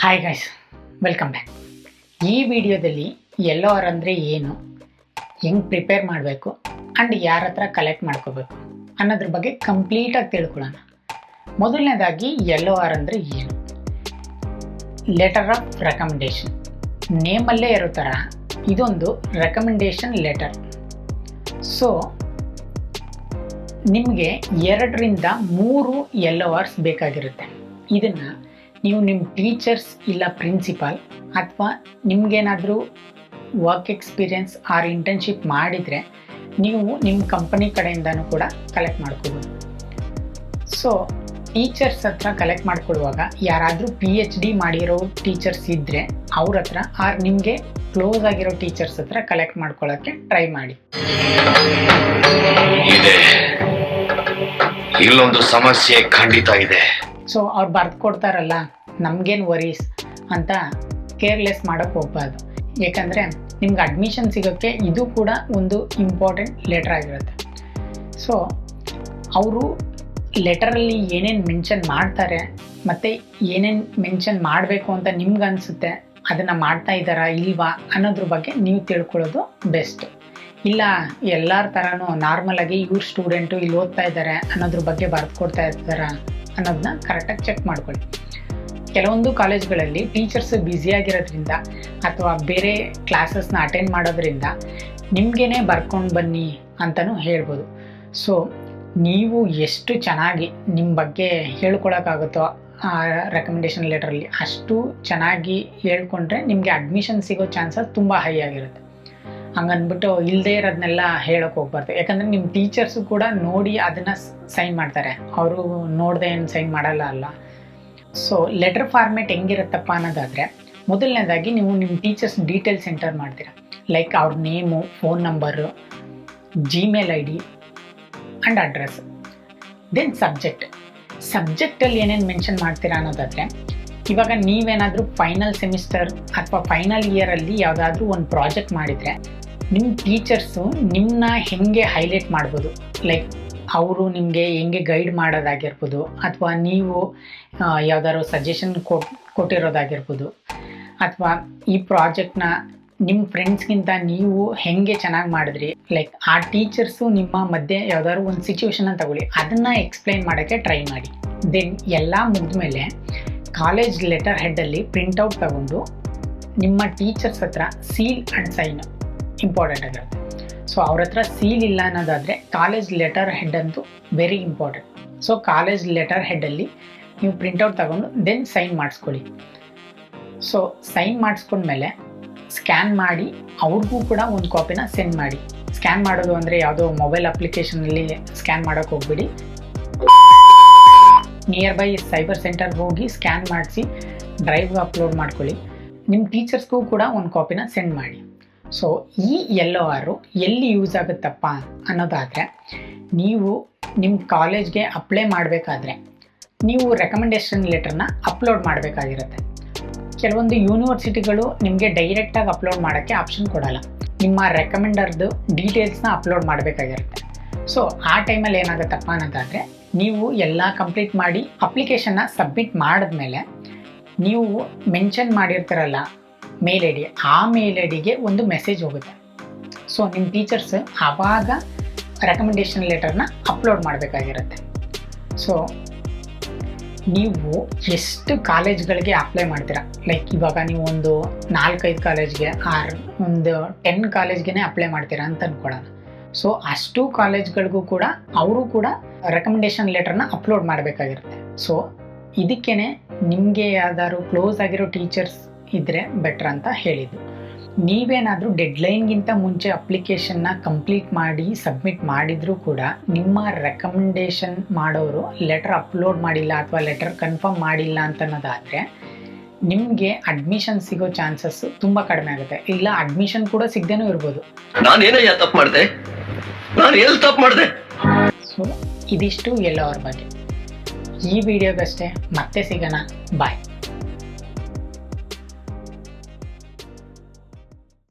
Hi guys, welcome back. ಈ ವಿಡಿಯೋದಲ್ಲಿ ಎಲ್ಲೋ R ಅಂದರೆ ಏನು, ಹೆಂಗೆ ಪ್ರಿಪೇರ್ ಮಾಡಬೇಕು ಆ್ಯಂಡ್ ಯಾರ ಹತ್ರ ಕಲೆಕ್ಟ್ ಮಾಡ್ಕೋಬೇಕು ಅನ್ನೋದ್ರ ಬಗ್ಗೆ ಕಂಪ್ಲೀಟಾಗಿ ತಿಳ್ಕೊಳ್ಳೋಣ. ಮೊದಲನೇದಾಗಿ ಎಲ್ಲೋ ಆರ್ ಅಂದರೆ ಏನು? Letter of recommendation. ನೇಮಲ್ಲೇ ಇರೋ ಥರ ಇದೊಂದು ರೆಕಮೆಂಡೇಶನ್ ಲೆಟರ್. ಸೊ ನಿಮಗೆ 2ರಿಂದ 3 ಎಲ್ಲೋ ಆರ್ಸ್ ಬೇಕಾಗಿರುತ್ತೆ. ಇದನ್ನು ನೀವು ನಿಮ್ಮ ಟೀಚರ್ಸ್ ಇಲ್ಲ ಪ್ರಿನ್ಸಿಪಾಲ್ ಅಥವಾ ನಿಮಗೇನಾದರೂ ವರ್ಕ್ ಎಕ್ಸ್ಪೀರಿಯನ್ಸ್ ಆರ್ ಇಂಟರ್ನ್ಶಿಪ್ ಮಾಡಿದರೆ ನೀವು ನಿಮ್ಮ ಕಂಪನಿ ಕಡೆಯಿಂದನೂ ಕೂಡ ಕಲೆಕ್ಟ್ ಮಾಡ್ಕೋಬೋದು. ಸೊ ಟೀಚರ್ಸ್ ಹತ್ರ ಕಲೆಕ್ಟ್ ಮಾಡ್ಕೊಳ್ಳುವಾಗ ಯಾರಾದರೂ PhD ಮಾಡಿರೋ ಟೀಚರ್ಸ್ ಇದ್ದರೆ ಅವ್ರ ಹತ್ರ ಆರ್ ನಿಮಗೆ ಕ್ಲೋಸ್ ಆಗಿರೋ ಟೀಚರ್ಸ್ ಹತ್ರ ಕಲೆಕ್ಟ್ ಮಾಡ್ಕೊಳ್ಳೋಕ್ಕೆ ಟ್ರೈ ಮಾಡಿ. ಇಲ್ಲೊಂದು ಸಮಸ್ಯೆ ಖಂಡಿತ ಇದೆ. ಸೊ ಅವ್ರು ಬರೆದು ಕೊಡ್ತಾರಲ್ಲ, ನಮಗೇನು ವರೀಸ್ ಅಂತ ಕೇರ್ಲೆಸ್ ಮಾಡೋಕ್ಕೆ ಹೋಗ್ಬಾರ್ದು. ಏಕೆಂದರೆ ನಿಮ್ಗೆ ಅಡ್ಮಿಷನ್ ಸಿಗೋಕ್ಕೆ ಇದು ಕೂಡ ಒಂದು ಇಂಪಾರ್ಟೆಂಟ್ ಲೆಟರ್ ಆಗಿರುತ್ತೆ. ಸೊ ಅವರು ಲೆಟರಲ್ಲಿ ಏನೇನು ಮೆನ್ಷನ್ ಮಾಡ್ತಾರೆ ಮತ್ತು ಏನೇನು ಮೆನ್ಷನ್ ಮಾಡಬೇಕು ಅಂತ ನಿಮ್ಗೆ ಅನಿಸುತ್ತೆ, ಅದನ್ನು ಮಾಡ್ತಾ ಇದ್ದಾರಾ ಇಲ್ವಾ ಅನ್ನೋದ್ರ ಬಗ್ಗೆ ನೀವು ತಿಳ್ಕೊಳ್ಳೋದು ಬೆಸ್ಟ್. ಇಲ್ಲ ಎಲ್ಲರ ಥರನೂ ನಾರ್ಮಲಾಗಿ ಇವ್ರ ಸ್ಟೂಡೆಂಟು ಇಲ್ಲಿ ಓದ್ತಾ ಇದ್ದಾರೆ ಅನ್ನೋದ್ರ ಬಗ್ಗೆ ಬರೆದು ಕೊಡ್ತಾ ಇದ್ದಾರಾ ಅನ್ನೋದನ್ನ ಕರೆಕ್ಟಾಗಿ ಚೆಕ್ ಮಾಡ್ಕೊಳ್ಳಿ. ಕೆಲವೊಂದು ಕಾಲೇಜ್ಗಳಲ್ಲಿ ಟೀಚರ್ಸ್ ಬ್ಯುಸಿಯಾಗಿರೋದ್ರಿಂದ ಅಥವಾ ಬೇರೆ ಕ್ಲಾಸಸ್ನ ಅಟೆಂಡ್ ಮಾಡೋದ್ರಿಂದ ನಿಮಗೇನೆ ಬರ್ಕೊಂಡು ಬನ್ನಿ ಅಂತಲೂ ಹೇಳ್ಬೋದು. ಸೊ ನೀವು ಎಷ್ಟು ಚೆನ್ನಾಗಿ ನಿಮ್ಮ ಬಗ್ಗೆ ಹೇಳ್ಕೊಳಕ್ಕಾಗುತ್ತೋ ಆ ರೆಕಮೆಂಡೇಶನ್ ಲೆಟ್ರಲ್ಲಿ ಅಷ್ಟು ಚೆನ್ನಾಗಿ ಹೇಳ್ಕೊಂಡ್ರೆ ನಿಮಗೆ ಅಡ್ಮಿಷನ್ ಸಿಗೋ ಚಾನ್ಸಸ್ ತುಂಬ ಹೈ ಆಗಿರುತ್ತೆ. ಹಂಗನ್ಬಿಟ್ಟು ಇಲ್ಲದೇ ಇರೋದನ್ನೆಲ್ಲ ಹೇಳೋಕೆ ಹೋಗ್ಬಾರ್ದು. ಯಾಕಂದರೆ ನಿಮ್ಮ ಟೀಚರ್ಸು ಕೂಡ ನೋಡಿ ಅದನ್ನು ಸೈನ್ ಮಾಡ್ತಾರೆ, ಅವರು ನೋಡದೆ ಏನು ಸೈನ್ ಮಾಡಲ್ಲ ಅಲ್ಲ. ಸೊ ಲೆಟರ್ ಫಾರ್ಮೇಟ್ ಹೆಂಗಿರುತ್ತಪ್ಪ ಅನ್ನೋದಾದರೆ, ಮೊದಲನೇದಾಗಿ ನೀವು ನಿಮ್ಮ ಟೀಚರ್ಸ್ ಡೀಟೇಲ್ಸ್ ಎಂಟರ್ ಮಾಡ್ತೀರಾ. ಲೈಕ್ ಅವ್ರ name, phone number, Gmail ID and address. Then ಸಬ್ಜೆಕ್ಟಲ್ಲಿ ಏನೇನು ಮೆನ್ಷನ್ ಮಾಡ್ತೀರಾ ಅನ್ನೋದಾದರೆ, ಇವಾಗ ನೀವೇನಾದರೂ ಫೈನಲ್ ಸೆಮಿಸ್ಟರ್ ಅಥವಾ ಫೈನಲ್ ಇಯರಲ್ಲಿ ಯಾವುದಾದ್ರೂ ಒಂದು ಪ್ರಾಜೆಕ್ಟ್ ಮಾಡಿದರೆ ನಿಮ್ಮ ಟೀಚರ್ಸು ನಿಮ್ಮನ್ನ ಹೆಂಗೆ ಹೈಲೈಟ್ ಮಾಡ್ಬೋದು. ಲೈಕ್ ಅವರು ನಿಮಗೆ ಹೆಂಗೆ ಗೈಡ್ ಮಾಡೋದಾಗಿರ್ಬೋದು ಅಥವಾ ನೀವು ಯಾವುದಾದ್ರು ಸಜೆಷನ್ ಕೊಟ್ಟಿರೋದಾಗಿರ್ಬೋದು ಅಥವಾ ಈ ಪ್ರಾಜೆಕ್ಟ್ನ ನಿಮ್ಮ ಫ್ರೆಂಡ್ಸ್ಗಿಂತ ನೀವು ಹೆಂಗೆ ಚೆನ್ನಾಗಿ ಮಾಡಿದ್ರಿ, ಲೈಕ್ ಆ ಟೀಚರ್ಸು ನಿಮ್ಮ ಮಧ್ಯೆ ಯಾವುದಾದ್ರು ಒಂದು ಸಿಚುವೇಶನ್ನ ತಗೊಳ್ಳಿ, ಅದನ್ನು ಎಕ್ಸ್ಪ್ಲೈನ್ ಮಾಡೋಕ್ಕೆ ಟ್ರೈ ಮಾಡಿ. ದೆನ್ ಎಲ್ಲ ಮುಗಿದ್ಮೇಲೆ ಕಾಲೇಜ್ ಲೆಟರ್ ಹೆಡ್ಡಲ್ಲಿ ಪ್ರಿಂಟೌಟ್ ತಗೊಂಡು ನಿಮ್ಮ ಟೀಚರ್ಸ್ ಹತ್ರ ಸೀಲ್ ಆ್ಯಂಡ್ ಸೈನ್ ಇಂಪಾರ್ಟೆಂಟ್ ಆಗಿರುತ್ತೆ. ಸೊ ಅವ್ರ ಹತ್ರ ಸೀಲ್ ಇಲ್ಲ ಅನ್ನೋದಾದರೆ ಕಾಲೇಜ್ ಲೆಟರ್ ಹೆಡ್ ಅಂತೂ very important. So college letter ಹೆಡ್ಡಲ್ಲಿ ನೀವು ಪ್ರಿಂಟೌಟ್ ತಗೊಂಡು ದೆನ್ ಸೈನ್ ಮಾಡಿಸ್ಕೊಳ್ಳಿ. ಸೊ ಸೈನ್ ಮಾಡಿಸ್ಕೊಂಡ್ಮೇಲೆ ಸ್ಕ್ಯಾನ್ ಮಾಡಿ ಅವ್ರಿಗೂ ಕೂಡ ಒಂದು ಕಾಪಿನ ಸೆಂಡ್ ಮಾಡಿ. ಸ್ಕ್ಯಾನ್ ಮಾಡೋದು ಅಂದರೆ ಯಾವುದೋ ಮೊಬೈಲ್ ಅಪ್ಲಿಕೇಶನಲ್ಲಿ ಸ್ಕ್ಯಾನ್ ಮಾಡೋಕ್ಕೆ ಹೋಗ್ಬಿಡಿ, ನಿಯರ್ ಬೈ ಸೈಬರ್ ಸೆಂಟರ್ಗೆ ಹೋಗಿ ಸ್ಕ್ಯಾನ್ ಮಾಡಿಸಿ ಡ್ರೈವ್ಗೆ ಅಪ್ಲೋಡ್ ಮಾಡ್ಕೊಳ್ಳಿ. ನಿಮ್ಮ ಟೀಚರ್ಸ್ಗೂ ಕೂಡ ಒಂದು ಕಾಪಿನ ಸೆಂಡ್ ಮಾಡಿ. ಸೊ ಈ ಎಲ್ಲೋ ಆರು ಎಲ್ಲಿ ಯೂಸ್ ಆಗುತ್ತಪ್ಪ ಅನ್ನೋದಾದರೆ, ನೀವು ನಿಮ್ಮ ಕಾಲೇಜ್ಗೆ ಅಪ್ಲೈ ಮಾಡಬೇಕಾದ್ರೆ ನೀವು ರೆಕಮೆಂಡೇಶನ್ ಲೆಟರ್ನ ಅಪ್ಲೋಡ್ ಮಾಡಬೇಕಾಗಿರುತ್ತೆ. ಕೆಲವೊಂದು ಯೂನಿವರ್ಸಿಟಿಗಳು ನಿಮಗೆ ಡೈರೆಕ್ಟಾಗಿ ಅಪ್ಲೋಡ್ ಮಾಡೋಕ್ಕೆ ಆಪ್ಷನ್ ಕೊಡಲ್ಲ, ನಿಮ್ಮ ರೆಕಮೆಂಡರ್ದು ಡೀಟೇಲ್ಸ್ನ ಅಪ್ಲೋಡ್ ಮಾಡಬೇಕಾಗಿರುತ್ತೆ. ಸೊ ಆ ಟೈಮಲ್ಲಿ ಏನಾಗುತ್ತಪ್ಪ ಅನ್ನೋದಾದರೆ, ನೀವು ಎಲ್ಲ ಕಂಪ್ಲೀಟ್ ಮಾಡಿ ಅಪ್ಲಿಕೇಶನ್ನ ಸಬ್ಮಿಟ್ ಮಾಡಿದ್ಮೇಲೆ ನೀವು ಮೆನ್ಷನ್ ಮಾಡಿರ್ತೀರಲ್ಲ ಮೇಲ್ ID, ಆ ಮೇಲ್ IDಗೆ ಒಂದು ಮೆಸೇಜ್ ಹೋಗುತ್ತೆ. ಸೊ ನಿಮ್ಮ ಟೀಚರ್ಸ್ ಆವಾಗ ರೆಕಮೆಂಡೇಶನ್ ಲೆಟರ್ನ ಅಪ್ಲೋಡ್ ಮಾಡಬೇಕಾಗಿರುತ್ತೆ. ಸೊ ನೀವು ಎಷ್ಟು ಕಾಲೇಜ್ಗಳಿಗೆ ಅಪ್ಲೈ ಮಾಡ್ತೀರಾ, ಲೈಕ್ ಇವಾಗ ನೀವು ಒಂದು 4-5 ಕಾಲೇಜ್ಗೆ ಆರ್ ಒಂದು 10 ಕಾಲೇಜ್ಗೆ ಅಪ್ಲೈ ಮಾಡ್ತೀರಾ ಅಂತ ಅಂದ್ಕೊಳ್ಳೋಣ. ಸೊ ಅಷ್ಟು ಕಾಲೇಜ್ಗಳಿಗೂ ಕೂಡ ಅವರು ಕೂಡ ರೆಕಮೆಂಡೇಶನ್ ಲೆಟರ್ನ ಅಪ್ಲೋಡ್ ಮಾಡಬೇಕಾಗಿರುತ್ತೆ. ಸೊ ಇದಕ್ಕೇ ನಿಮಗೆ ಯಾವ್ದಾದ್ರು ಕ್ಲೋಸ್ ಆಗಿರೋ ಟೀಚರ್ಸ್ ಇದ್ದರೆ ಬೆಟ್ರ್ ಅಂತ ಹೇಳಿದ್ದು. ನೀವೇನಾದರೂ ಡೆಡ್ಲೈನ್ಗಿಂತ ಮುಂಚೆ ಅಪ್ಲಿಕೇಶನ್ನ ಕಂಪ್ಲೀಟ್ ಮಾಡಿ ಸಬ್ಮಿಟ್ ಮಾಡಿದರೂ ಕೂಡ ನಿಮ್ಮ ರೆಕಮೆಂಡೇಶನ್ ಮಾಡೋರು ಲೆಟರ್ ಅಪ್ಲೋಡ್ ಮಾಡಿಲ್ಲ ಅಥವಾ ಲೆಟರ್ ಕನ್ಫರ್ಮ್ ಮಾಡಿಲ್ಲ ಅಂತನ್ನೋದಾದರೆ ನಿಮಗೆ ಅಡ್ಮಿಷನ್ ಸಿಗೋ ಚಾನ್ಸಸ್ಸು ತುಂಬ ಕಡಿಮೆ ಆಗುತ್ತೆ. ಇಲ್ಲ ಅಡ್ಮಿಷನ್ ಕೂಡ ಸಿಗದೇನೂ ಇರ್ಬೋದು. ನಾನೇನಯ್ಯ ತಪ್ಪು ಮಾಡಿದೆ, ನಾನು ಎಲ್ಲಿ ತಪ್ಪು ಮಾಡಿದೆ? ಸೊ ಇದಿಷ್ಟು ಎಲ್ಲೋ ಅವ್ರ ಬಗ್ಗೆ. ಈ ವಿಡಿಯೋಗಷ್ಟೇ, ಮತ್ತೆ ಸಿಗೋಣ, ಬಾಯ್.